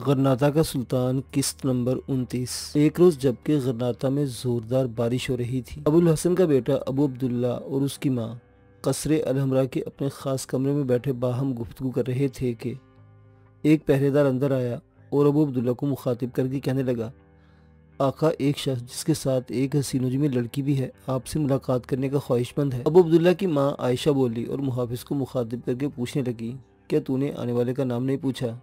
गरनाता का सुल्तान किस्त नंबर 29। एक रोज जबकि गरनाता में जोरदार बारिश हो रही थी, अबुल हसन का बेटा अबू अब्दुल्ला और उसकी माँ कसरे अलहमरा के अपने खास कमरे में बैठे बाहम गुफ्तगू कर रहे थे कि एक पहरेदार अंदर आया और अबू अब्दुल्ला को मुखातिब करके कहने लगा, आका, एक शख्स जिसके साथ एक हसीन नजमी लड़की भी है आपसे मुलाकात करने का ख्वाहिशमंद है। अबू अब्दुल्ला की माँ आयशा बोली और मुहाफिज को मुखातिब करके पूछने लगी, क्या तूने आने वाले का नाम नहीं पूछा?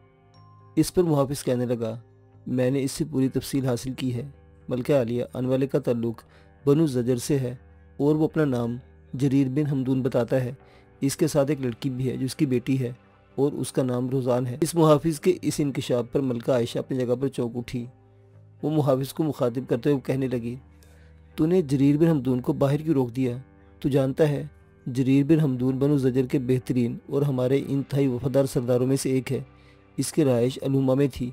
इस पर मुहाफिज कहने लगा, मैंने इससे पूरी तफसील हासिल की है। मलका आलिया आने वाले का ताल्लुक बनु ज़जर से है और वो अपना नाम जरीर बिन हमदून बताता है। इसके साथ एक लड़की भी है जो उसकी बेटी है और उसका नाम रोज़ान है। इस मुहाफिज के इस इंकशाफ पर मलका आयशा अपनी जगह पर चौंक उठी। वो मुहाफिज को मुखातिब करते हुए कहने लगी, तूने जरीर बिन हमदून को बाहर क्यों रोक दिया? तू जानता है जरीर बिन हमदून बनु ज़जर के बेहतरीन और हमारे इंतहाई वफादार सरदारों में से एक है। इसकी रहाइश अलूमा में थी।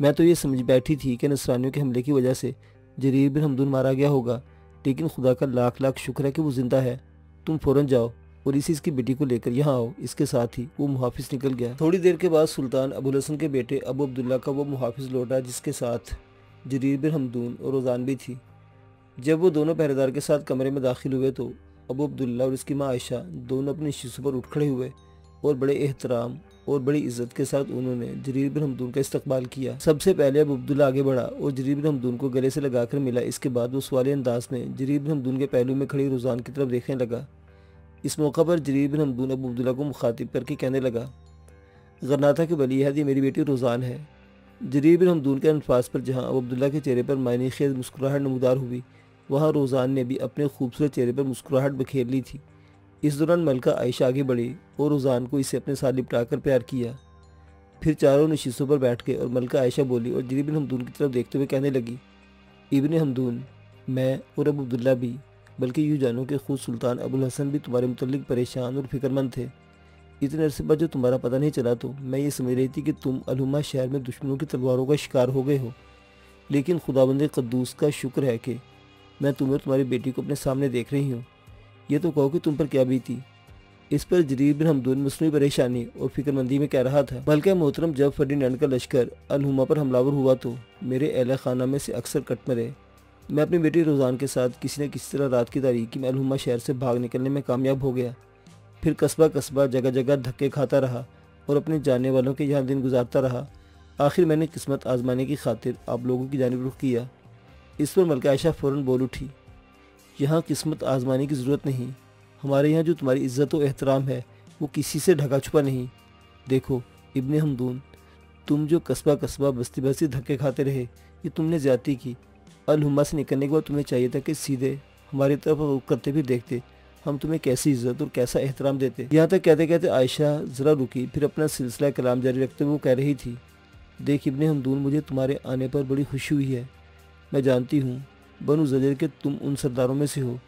मैं तो ये समझ बैठी थी कि नसरानियों के हमले की वजह से जरीर बिन हमदून मारा गया होगा, लेकिन खुदा का लाख लाख शुक्र है कि वो जिंदा है। तुम फौरन जाओ और इसकी बेटी को लेकर यहाँ आओ। इसके साथ ही वो मुहाफिज निकल गया। थोड़ी देर के बाद सुल्तान अबुल हसन के बेटे अबू अब्दुल्ला का वो मुहाफिज लौटा जिसके साथ जरीर बिन हमदून और रोज़ान भी थी। जब वो दोनों पहरेदार के साथ कमरे में दाखिल हुए तो अबू अब्दुल्ला और उसकी माँ आयशा दोनों अपनी शीशों पर उठ खड़े हुए और बड़े एहतराम और बड़ी इज्जत के साथ उन्होंने जरीर बिन हमदून का इस्तकबाल किया। सबसे पहले अबू अब्दुल्ला आगे बढ़ा और जरीर बिन हमदून को गले से लगाकर मिला। इसके बाद वो सवाली अंदाज में जरीर बिन हमदून के पहलू में खड़ी रोज़ान की तरफ देखने लगा। इस मौका पर जरीर बिन हमदून अबू अब्दुल्ला को मुखातिब करके कहने लगा, गरनाता के वली अहद ये मेरी बेटी रोज़ान है। जरीर बिन हमदून के अल्फाज पर जहाँ अबू अब्दुल्ला के चेहरे पर मायने खेज मुस्कुराहट नमूदार हुई, वहाँ रोज़ान ने भी अपने खूबसूरत चेहरे पर मुस्कुराहट बखेर ली थी। इस दौरान मलका आयशा आगे बढ़ी और रोज़ान को इसे अपने साथ लिपटाकर प्यार किया। फिर चारों नशीसों पर बैठ गए और मलका आयशा बोली और जरीर बिन हमदून की तरफ देखते हुए कहने लगी, इब्ने हमदून, मैं और अबू अब्दुल्ला भी, बल्कि यूँ जानो कि खुद सुल्तान अबुल हसन भी तुम्हारे मुतल्लिक परेशान और फिक्रमंद थे। इतने अरसे बाद जो तुम्हारा पता नहीं चला तो मैं ये समझ रही थी कि तुम अलहुमा शहर में दुश्मनों की तलवारों का शिकार हो गए हो, लेकिन खुदाबंद क़द्दूस का शुक्र है कि मैं तुम्हें और तुम्हारी बेटी को अपने सामने देख रही हूँ। ये तो कहो कि तुम पर क्या बीती। इस पर जरीर बिन हमदून मसनूई परेशानी और फिक्रमंदी में कह रहा था, बल्कि मोहतरम, जब फर्डिनेंड का लश्कर अलहुमा पर हमलावर हुआ तो मेरे अहले खाना में से अक्सर कट मरे। मैं अपनी बेटी रोज़ान के साथ किसी न किसी तरह रात की तारीकी में अलहुमा शहर से भाग निकलने में कामयाब हो गया। फिर कस्बा कस्बा जगह जगह धक्के खाता रहा और अपने जानने वालों के यहाँ दिन गुजारता रहा। आखिर मैंने किस्मत आजमाने की खातिर आप लोगों की जानिब रुख किया। इस पर मलका आयशा फ़ौरन बोल उठी, यहाँ किस्मत आजमाने की ज़रूरत नहीं। हमारे यहाँ जो तुम्हारी इज़्ज़त और एहतराम है वो किसी से ढका छुपा नहीं। देखो इब्ने हमदून, तुम जो कस्बा कस्बा बस्ती बस्ती धक्के खाते रहे, ये तुमने ज़्यादती की। अलहुमा से निकलने के बाद तुम्हें चाहिए था कि सीधे हमारी तरफ रुख करते भी देखते हम तुम्हें कैसी इज़्ज़त और कैसा एहतराम देते। यहाँ तक कहते कहते आयशा ज़रा रुकी, फिर अपना सिलसिला कलाम जारी रखते हुए वो कह रही थी, देख इब्ने हमदून, मुझे तुम्हारे आने पर बड़ी खुशी हुई है। मैं जानती हूँ बनु ज़जर के तुम उन सरदारों में से हो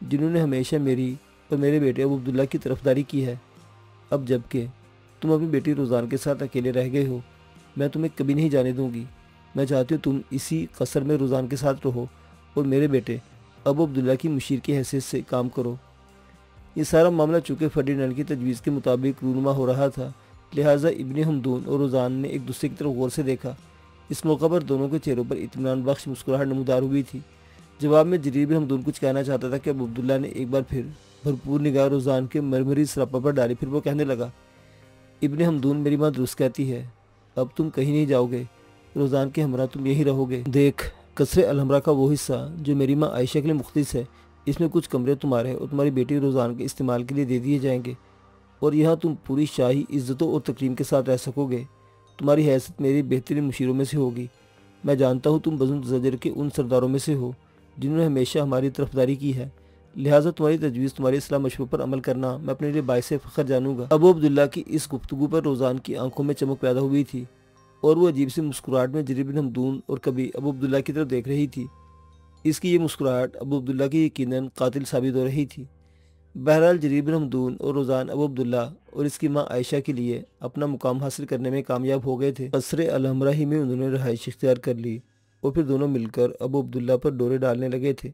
जिन्होंने हमेशा मेरी और मेरे बेटे अबू अब्दुल्ला की तरफदारी की है। अब जबकि तुम अपनी बेटी रोज़ान के साथ अकेले रह गए हो, मैं तुम्हें कभी नहीं जाने दूंगी। मैं चाहती हूँ तुम इसी कसर में रोज़ान के साथ रहो और मेरे बेटे अबू अब्दुल्ला की मुशीर की हैसियत से काम करो। ये सारा मामला चूँकि फर्डिनेंड की तजवीज़ के मुताबिक रूनुमा हो रहा था, लिहाजा इब्ने हमदून और रोज़ान ने एक दूसरे की तरफ गौर से देखा। इस मौका पर दोनों के चेहरों पर इत्मीनान बख्श मुस्कुराहट नमूदार हुई थी। जवाब में जरीर बिन हमदून कुछ कहना चाहता था कि अबू अब्दुल्ला ने एक बार फिर भरपूर निगाह रोज़ान के मरमरी सरापा पर डाली। फिर वो कहने लगा, इब्ने हमदून, मेरी माँ दुरुस्त कहती है, अब तुम कहीं नहीं जाओगे। रोज़ान के हमरा तुम यहीं रहोगे। देख, कसरे अलहमरा का वो हिस्सा जो मेरी माँ आयशा के लिए मुख्तस है, इसमें कुछ कमरे तुम्हारे और तुम्हारी बेटी रोज़ान के इस्तेमाल के लिए दे दिए जाएंगे और यहाँ तुम पूरी शाही इज़्ज़तों और तकरीम के साथ रह सकोगे। तुम्हारी हैसियत मेरी बेहतरीन मुशीरों में से होगी। मैं जानता हूँ तुम बनु ज़जर के उन सरदारों में से हो जिन्होंने हमेशा हमारी तरफदारी की है, लिहाजा तुम्हारी तजवीज़, तुम्हारे इस्लाम मशवरे पर अमल करना मैं अपने लिए बाइस फ़ख्र जानूंगा। अबू अब्दुल्ला की इस गुफ्तगू पर रोज़ान की आंखों में चमक पैदा हुई थी और वो अजीब सी मुस्कुराहट में जरीर बिन हमदून और कभी अबू अब्दुल्ला की तरफ देख रही थी। इसकी ये मुस्कुराहट अबू अब्दुल्ला की यकीनन कातिल साबित हो रही थी। बहरहाल जरीर बिन हमदून और रोज़ान अबू अब्दुल्ला और इसकी माँ आयशा के लिए अपना मुकाम हासिल करने में कामयाब हो गए थे। कसरे अलहमरा ही में उन्होंने रहाइश इख्तियार कर ली और फिर दोनों मिलकर अबू अब्दुल्ला पर डोरे डालने लगे थे।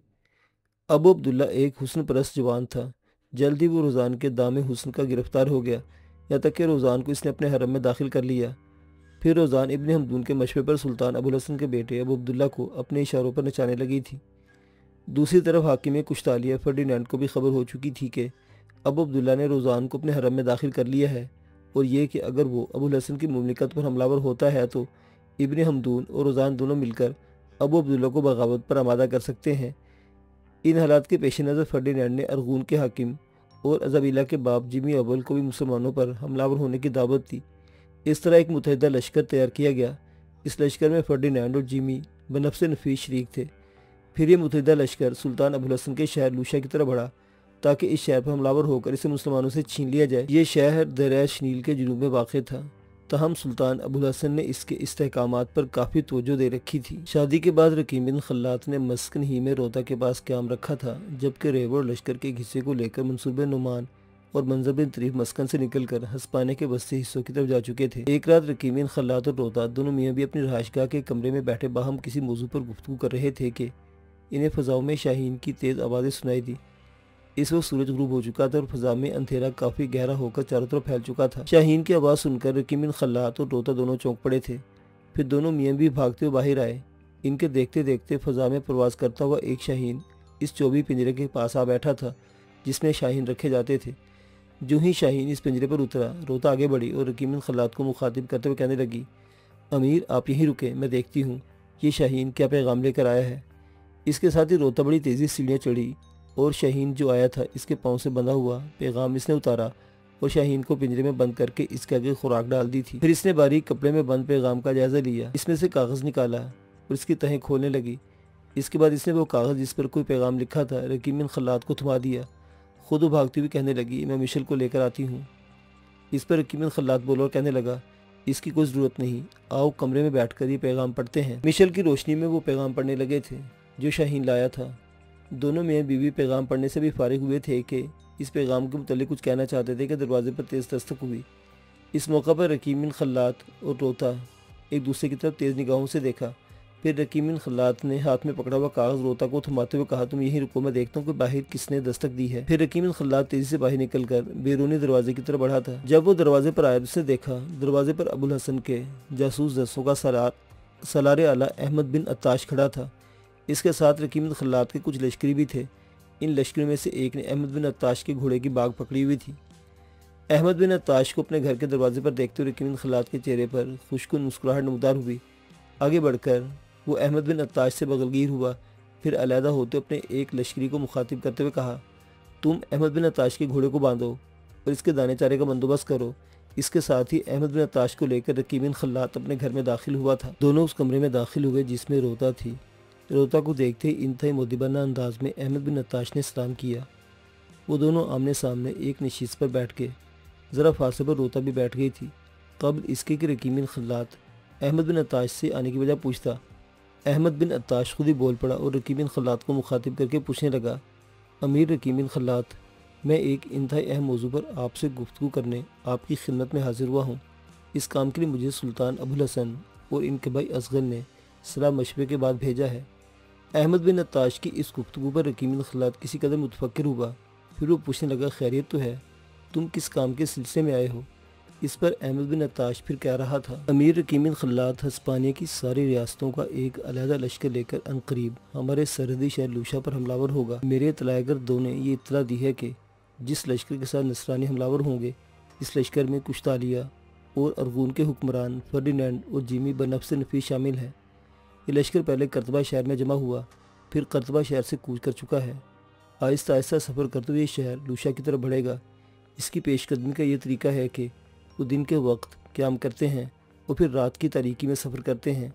अबू अब्दुल्ला एक हुस्न परस्त जवान था। जल्द ही वो रोज़ान के दामे हुस्न का गिरफ्तार हो गया, यहाँ तक कि रोज़ान को इसने अपने हरम में दाखिल कर लिया। फिर रोज़ान इब्न हमदून के मशवरे पर सुल्तान अबुल हसन के बेटे अबू अब्दुल्ला को अपने इशारों पर नचाने लगी थी। दूसरी तरफ हाकिम कुश्तालिया फर्डिनेंड को भी खबर हो चुकी थी कि अबू अब्दुल्ला ने रोज़ान को अपने हरम में दाखिल कर लिया है, और ये कि अगर वो अबुल हसन की मुमलिकत पर हमलावर होता है तो इब्न हमदून और रोज़ान दोनों मिलकर अबू अब्दुल्ला को बगावत पर आमादा कर सकते हैं। इन हालात के पेश नज़र फर्डिनेंड ने अरगून के हाकिम और अज़ाबिला के बाप जिमी अव्वल को भी मुसलमानों पर हमलावर होने की दावत दी। इस तरह एक मुतहदा लश्कर तैयार किया गया। इस लश्कर में फर्डिनेंड और जिमी बनफ्स नफीस शरीक थे। फिर ये मुतहदा लश्कर सुल्तान अबुल हसन के शहर लूशा की तरफ बढ़ा ताकि इस शहर पर हमलावर होकर इसे मुसलमानों से छीन लिया जाए। ये शहर दरिया नील के जुनूब में वाक़ था। तहम सुल्तान अबुल हसन ने इसके इस्तेहकामात पर काफ़ी तवज्जो दे रखी थी। शादी के बाद रकीम बिन खल्लात ने मस्कन ही में रोता के पास क़याम रखा था, जबकि रेब और लश्कर के हिस्से को लेकर मंसूर बिन नुमान और मंजर बिन तरीफ मस्कन से निकलकर हस्पाने के बस्ती हिस्सों की तरफ जा चुके थे। एक रात रकीम बिन खल्लात और रोता दोनों मियाँ भी अपनी रहायशगाह के कमरे में बैठे बाहम किसी मौजू पर गुफ्तगू कर रहे थे कि इन्हें फ़ज़ाओं में शाहीन की तेज़ आवाज़ें सुनाई दी। इस वक्त सूरज गुरूब हो चुका था और फ़ज़ा में अंधेरा काफ़ी गहरा होकर चारों तरफ फैल चुका था। शाहीन की आवाज़ सुनकर रकीम बिन खल्लात और रोता दोनों चौंक पड़े थे। फिर दोनों मियाँ भी भागते हुए बाहर आए। इनके देखते देखते फ़ज़ा में प्रवास करता हुआ एक शाहीन इस चौबी पिंजरे के पास आ बैठा था जिसमें शाहीन रखे जाते थे। जो ही शाहीन इस पिंजरे पर उतरा, रोता आगे बढ़ी और रकीम बिन खल्लात को मुखातिब करते हुए कहने लगी, अमीर आप यहीं रुके, मैं देखती हूँ ये शाहीन क्या पैगाम लेकर आया है। इसके साथ ही रोता बड़ी तेज़ी सीढ़ियाँ चढ़ी और शाहीन जो आया था इसके पाँव से बंधा हुआ पैगाम इसने उतारा और शाहीन को पिंजरे में बंद करके इसके आगे खुराक डाल दी थी। फिर इसने बारीक कपड़े में बंद पैगाम का जायज़ा लिया, इसमें से कागज़ निकाला और इसकी तहें खोलने लगी। इसके बाद इसने वो कागज़ जिस पर कोई पैगाम लिखा था रकीम बिन खल्लात को थमा दिया। खुद वो भागती हुई कहने लगी, मैं मिशल को लेकर आती हूँ। इस पर रकीम बिन खल्लात बोला और कहने लगा, इसकी कोई ज़रूरत नहीं, आओ कमरे में बैठकर ये पैगाम पढ़ते हैं। मिशल की रोशनी में वो पैगाम पढ़ने लगे थे जो शाहीन लाया था। दोनों मियाँ बीवी पैगाम पढ़ने से भी फारिग हुए थे कि इस पैगाम के मुतालिक कुछ कहना चाहते थे कि दरवाजे पर तेज़ दस्तक हुई। इस मौका पर रकीम बिन खल्लात और रोता एक दूसरे की तरफ तेज़ निगाहों से देखा। फिर रकीम बिन खल्लात ने हाथ में पकड़ा हुआ कागज़ रोता को थमाते हुए कहा, तुम यहीं रुको, मैं देखता हूँ कि बाहर किसने दस्तक दी है। फिर रकीम बिन खल्लात तेज़ी से बाहर निकलकर बैरूनी दरवाजे की तरफ बढ़ा था। जब वो दरवाजे पर आया उसने देखा दरवाजे पर अबुल हसन के जासूस दस्तों का सलार आला अहमद बिन अत्ताश खड़ा था। इसके साथ रकीम बिन खल्लात के कुछ लश्करी भी थे। इन लश्करियों में से एक ने अहमद बिन अत्ताश के घोड़े की बाग पकड़ी हुई थी। अहमद बिन अत्ताश को अपने घर के दरवाजे पर देखते हुए रकीम बिन खल्लात के चेहरे पर खुशकुन मुस्कुराहट नमदार हुई। आगे बढ़कर वो अहमद बिन अत्ताश से बगलगीर हुआ। फिर अलहदा होते अपने एक लश्करी को मुखातिब करते हुए कहा, तुम अहमद बिन अत्ताश के घोड़े को बांधो और इसके दाने चारे का बंदोबस्त करो। इसके साथ ही अहमद बिन अत्ताश को लेकर रकीम बिन खल्लात अपने घर में दाखिल हुआ था। दोनों उस कमरे में दाखिल हुए जिसमें रोता थी। रोता को देखते ही इंतहाई मुद्दिबाना अंदाज में अहमद बिन अत्ताश ने सलाम किया। वो दोनों आमने सामने एक नशीस पर बैठ के ज़रा फासले पर रोता भी बैठ गई थी। कबल इसके कि रकीम बिन खल्लात अहमद बिन अत्ताश से आने की वजह पूछता, अहमद बिन अत्ताश खुद ही बोल पड़ा और रकीम बिन खल्लात को मुखातिब करके पूछने लगा, अमीर रकीम बिन खल्लात, मैं एक इंतहाई अहम मौजू पर आपसे गुफ्तगू करने आपकी खिदमत में हाजिर हुआ हूँ। इस काम के लिए मुझे सुल्तान अबुल हसन और इनके भाई असगर ने सलाह मशवरे के बाद भेजा है। अहमद बिन अत्ताश की इस गुफ्तगू पर रकीम बिन खल्लात किसी कदर मुतफक्किर हुआ। फिर वो पूछने लगा, खैरियत तो है, तुम किस काम के सिलसिले में आए हो। इस पर अहमद बिन अत्ताश फिर कह रहा था, अमीर रकीम बिन खल्लात, हस्पानिया की सारी रियासतों का एक अलहदा लश्कर लेकर अनकरीब हमारे सरहदी शहर लूशा पर हमलावर होगा। मेरे इतलागर दो ने ये इतला दी है कि जिस लश्कर के साथ नसरानी हमलावर होंगे इस लश्कर में कुश्तालिया और अरगून के हुक्मरान फर्डिनेंड और जिमी बनफ्स नफीस शामिल हैं। ये लश्कर पहले करतबा शहर में जमा हुआ, फिर करतबा शहर से कूच कर चुका है। आहिस्ता आहिस्ता सफ़र करते हुए ये शहर लूशा की तरफ बढ़ेगा। इसकी पेशकदमी का ये तरीका है कि वो दिन के वक्त क़याम करते हैं और फिर रात की तारीकी में सफ़र करते हैं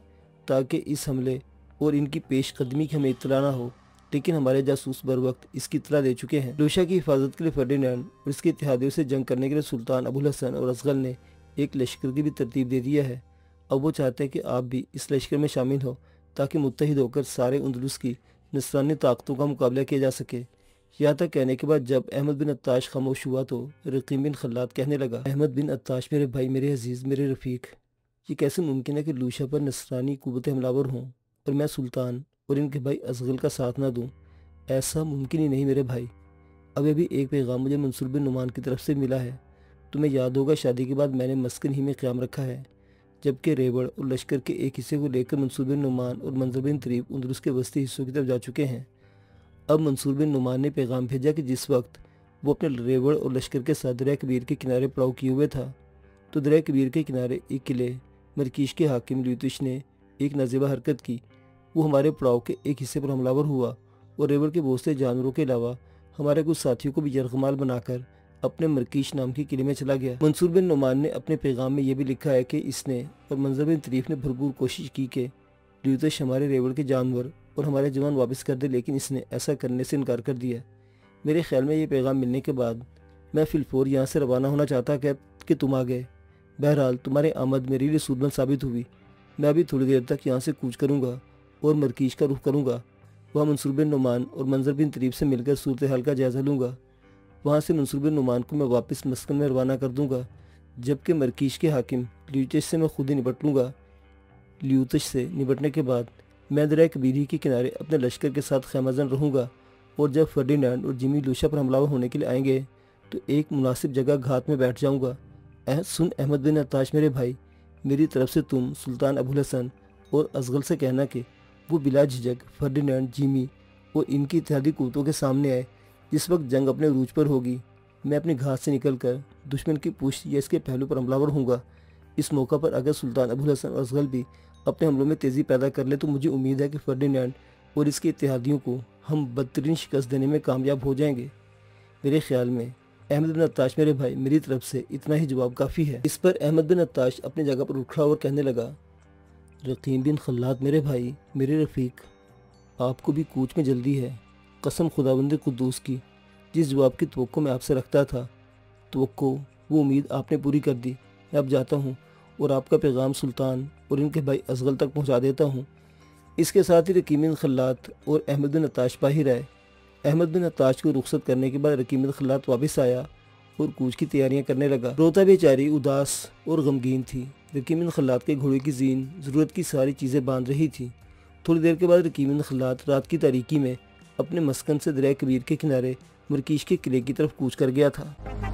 ताकि इस हमले और इनकी पेशकदमी की हमें इत्तला ना हो। लेकिन हमारे जासूस बर वक्त इसकी इत्तला दे चुके हैं। लूशा की हिफाजत के लिए फर्डिनेंड और इसके इत्तेहादियों से जंग करने के लिए सुल्तान अबुल हसन और असगर ने एक लश्कर की भी तरतीब दे दिया है। अब वो चाहते हैं कि आप भी इस लश्कर में शामिल हो ताकि मुत्तहिद होकर सारे अंदलुस की नसरानी ताकतों का मुकाबला किया जा सके। यहाँ तक कहने के बाद जब अहमद बिन अत्ताश खामोश हुआ तो रकीम बिन खल्लात कहने लगा, अहमद बिन अत्ताश मेरे भाई, मेरे अजीज़, मेरे रफ़ीक, ये कैसे मुमकिन है कि लूशा पर नसरानी कुव्वतें हमलावर हों और मैं सुल्तान और इनके भाई असगल का साथ ना दूँ। ऐसा मुमकिन ही नहीं मेरे भाई। अभी एक पैगाम मुझे मंसूर बिन नुमान की तरफ से मिला है। तुम्हें याद होगा शादी के बाद मैंने मस्कन ही में क़याम रखा है। जबकि रेवड़ और लश्कर के एक हिस्से को लेकर मंसूर बिन नुमान और मंजर बिन तरीफ उंदरुस के वस्ती हिस्सों की तरफ जा चुके हैं। अब मंसूर बिन नुमान ने पैगाम भेजा कि जिस वक्त वो अपने रेवड़ और लश्कर के साथ दरिया कबीर के किनारे पड़ाव किए हुए था, तो दरिया कबीर के किनारे एक किले मरकीश के हाकिम ल्यूतिश ने एक नाजेबा हरकत की। वो हमारे पड़ाव के एक हिस्से पर हमलावर हुआ और रेवड़ के बहुत से जानवरों के अलावा हमारे कुछ साथियों को भी यरगमाल बनाकर अपने मरकीश नाम के किले में चला गया। मंसूर बिन नुमान ने अपने पैगाम में यह भी लिखा है कि इसने और मंजर बिन तरीफ ने भरपूर कोशिश की कि ल्यूतिश हमारे रेवड़ के जानवर और हमारे जवान वापस कर दे, लेकिन इसने ऐसा करने से इनकार कर दिया। मेरे ख्याल में ये पैगाम मिलने के बाद मैं फिलफोर यहाँ से रवाना होना चाहता कि तुम आ गए। बहरहाल तुम्हारी आमद मेरे लिए सूदमंद साबित हुई। मैं अभी थोड़ी देर तक यहाँ से कूच करूँगा और मरकीश का रुख करूँगा। वहाँ मंसूर बिन नुमान और मंजर बिन तरीफ से मिलकर सूरत हाल का जायज़ा लूँगा। वहाँ से मंसूर बिन नुमान को मैं वापस मस्कन में रवाना कर दूँगा, जबकि मरकीश के हाकिम ल्यूतिश से मैं खुद ही निपट लूँगा। ल्यूतिश से निपटने के बाद मैं दरिया कबीर के किनारे अपने लश्कर के साथ खैमाजन रहूँगा और जब फर्डिनेंड और जिमी लूशा पर हमलावर होने के लिए आएंगे तो एक मुनासिब जगह घात में बैठ जाऊँगा। सुन अहमद बिन अत्ताश मेरे भाई, मेरी तरफ से तुम सुल्तान अबुल हसन और असगल से कहना कि वो बिला झिझक फर्डिनेंड, जिमी और इनकी इत्तेहादी कुव्वतों के सामने आए। जिस वक्त जंग अपने रूज पर होगी, मैं अपनी घात से निकलकर दुश्मन की पुश्त या इसके पहलू पर हमलावर होऊंगा। इस मौका पर अगर सुल्तान अबुल हसन और असगल भी अपने हमलों में तेज़ी पैदा कर ले तो मुझे उम्मीद है कि फर्डिनेंड और इसके इत्तेहादियों को हम बदतरीन शिकस्त देने में कामयाब हो जाएंगे। मेरे ख्याल में अहमद बिन अत्ताश मेरे भाई, मेरी तरफ से इतना ही जवाब काफ़ी है। इस पर अहमद बिन अत्ताश अपनी जगह पर उठा और कहने लगा, रकीम बिन खल्लाद मेरे भाई, मेरे रफ़ीक, आपको भी कूच में जल्दी है। कसम खुदाबंद कुद्दूस की, जिस जवाब की तवक्को मैं आपसे रखता था, तवक्को वो उम्मीद आपने पूरी कर दी। मैं अब जाता हूँ और आपका पैगाम सुल्तान और इनके भाई असगल तक पहुँचा देता हूँ। इसके साथ ही रकीम बिन खल्लाद और अहमद बिन अत्ताश बाहिर आए। अहमद बिन अत्ताश को रुखसत करने के बाद रकीम बिन खल्लाद वापस आया और कूच की तैयारियां करने लगा। रोता बेचारी उदास और गमगीन थी। रकीम बिन खल्लाद के घोड़े की जीन ज़रूरत की सारी चीज़ें बांध रही थी। थोड़ी देर के बाद रकीम बिन खल्लाद रात की तारीकी में अपने मस्कन से दरिया कबीर के किनारे मरकीश के किले की तरफ कूच कर गया था।